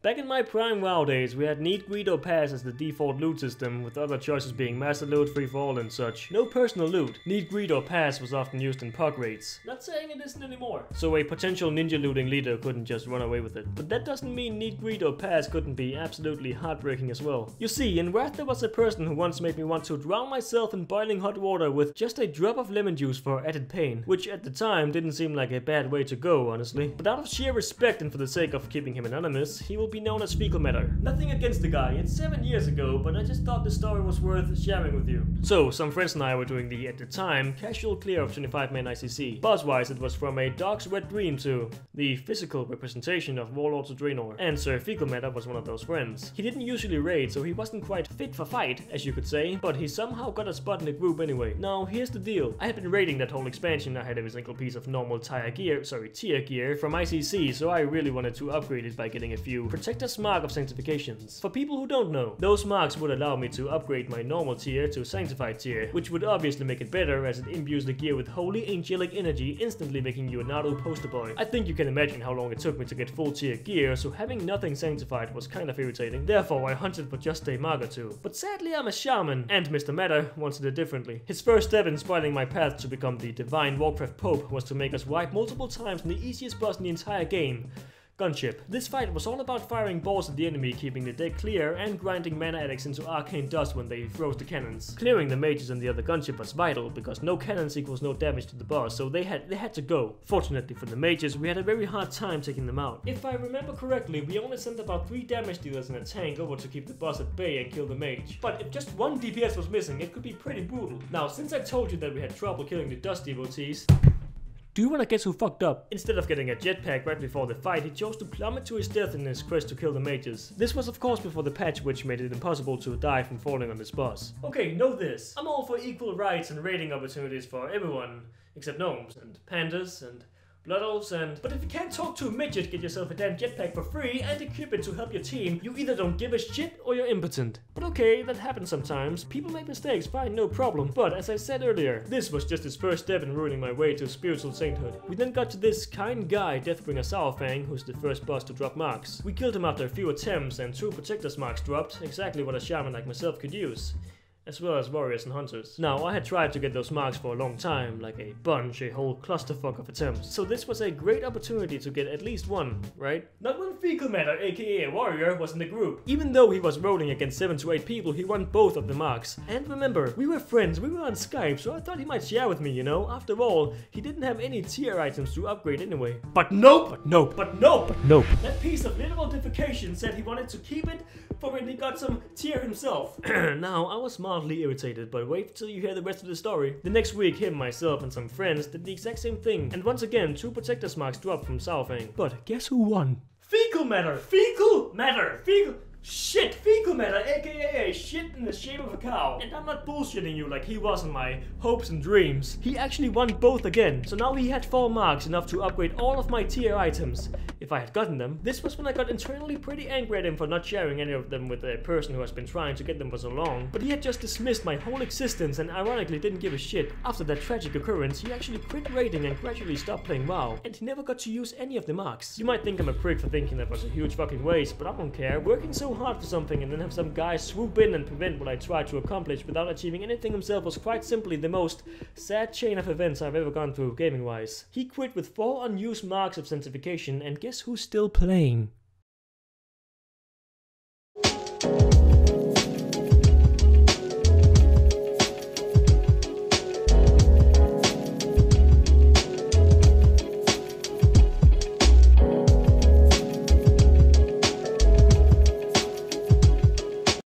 Back in my prime WoW days, we had Need, Greed or Pass as the default loot system, with other choices being Master Loot, Free for All and such. No personal loot. Need, Greed or Pass was often used in POG raids. Not saying it isn't anymore. So a potential ninja looting leader couldn't just run away with it. But that doesn't mean Need, Greed or Pass couldn't be absolutely heartbreaking as well. You see, in Wrath there was a person who once made me want to drown myself in boiling hot water with just a drop of lemon juice for added pain, which at the time didn't seem like a bad way to go, honestly. But out of sheer respect and for the sake of keeping him anonymous, he will be known as Fecal Matter. Nothing against the guy, it's 7 years ago, but I just thought the story was worth sharing with you. So, some friends and I were doing the, at the time, casual clear of 25-man ICC. Boss-wise, it was from a Dog's Wet Dream to the physical representation of Warlords of Draenor. And Sir Fecal Matter was one of those friends. He didn't usually raid, so he wasn't quite fit for fight, as you could say, but he somehow got a spot in the group anyway. Now, here's the deal. I had been raiding that whole expansion. I had every single piece of normal tier gear from ICC, so I really wanted to upgrade it by getting a few Protector's Mark of Sanctifications. For people who don't know, those marks would allow me to upgrade my normal tier to Sanctified tier, which would obviously make it better as it imbues the gear with holy angelic energy, instantly making you a Naru poster boy. I think you can imagine how long it took me to get full tier gear, so having nothing sanctified was kind of irritating. Therefore, I hunted for just a mark or two. But sadly, I'm a shaman, and Mr. Matter wanted it differently. His first step in spoiling my path to become the Divine Warcraft Pope was to make us wipe multiple times in the easiest boss in the entire game. Gunship. This fight was all about firing balls at the enemy, keeping the deck clear, and grinding mana addicts into arcane dust when they froze the cannons. Clearing the mages and the other gunship was vital, because no cannons equals no damage to the boss, so they had to go. Fortunately for the mages, we had a very hard time taking them out. If I remember correctly, we only sent about 3 damage dealers and a tank over to keep the boss at bay and kill the mage. But if just 1 DPS was missing, it could be pretty brutal. Now, since I told you that we had trouble killing the dust devotees, do you wanna guess who fucked up? Instead of getting a jetpack right before the fight, he chose to plummet to his death in his quest to kill the mages. This was of course before the patch which made it impossible to die from falling on this boss. Okay, know this. I'm all for equal rights and raiding opportunities for everyone, except gnomes and pandas and blood elves but if you can't talk to a midget, get yourself a damn jetpack for free and equip it to help your team. You either don't give a shit or you're impotent. But okay, that happens sometimes. People make mistakes, fine, no problem. But as I said earlier, this was just his first step in ruining my way to spiritual sainthood. We then got to this kind guy, Deathbringer Sourfang, who's the first boss to drop marks. We killed him after a few attempts and 2 Protector's Marks dropped, exactly what a shaman like myself could use, as well as warriors and hunters. Now, I had tried to get those marks for a long time, like a bunch, a whole clusterfuck of attempts. So this was a great opportunity to get at least one, right? Not when Fecal Matter, aka a warrior, was in the group. Even though he was rolling against 7 to 8 people, he won both of the marks. And remember, we were friends, we were on Skype, so I thought he might share with me, you know? After all, he didn't have any tier items to upgrade anyway. But nope! But nope! But nope! But nope! That piece of literal defecation said he wanted to keep it for when he got some tier himself. Now, I was mildly irritated, but wait till you hear the rest of the story. The next week, him, myself, and some friends did the exact same thing, and once again, 2 Protector's Marks dropped from Sourfang. But guess who won? Fecal Matter! Fecal Matter! Fecal... Shit! Fecal Matter, aka shit in the shape of a cow. And I'm not bullshitting you like he was in my hopes and dreams. He actually won both again, so now he had 4 marks, enough to upgrade all of my tier items. If I had gotten them. This was when I got internally pretty angry at him for not sharing any of them with a person who has been trying to get them for so long. But he had just dismissed my whole existence and ironically didn't give a shit. After that tragic occurrence, he actually quit raiding and gradually stopped playing WoW. And he never got to use any of the marks. You might think I'm a prick for thinking that was a huge fucking waste, but I don't care. Working so hard for something and then have some guy swoop in and prevent what I tried to accomplish without achieving anything himself was quite simply the most sad chain of events I've ever gone through gaming wise. He quit with 4 unused marks of sanctification, and guess who's still playing?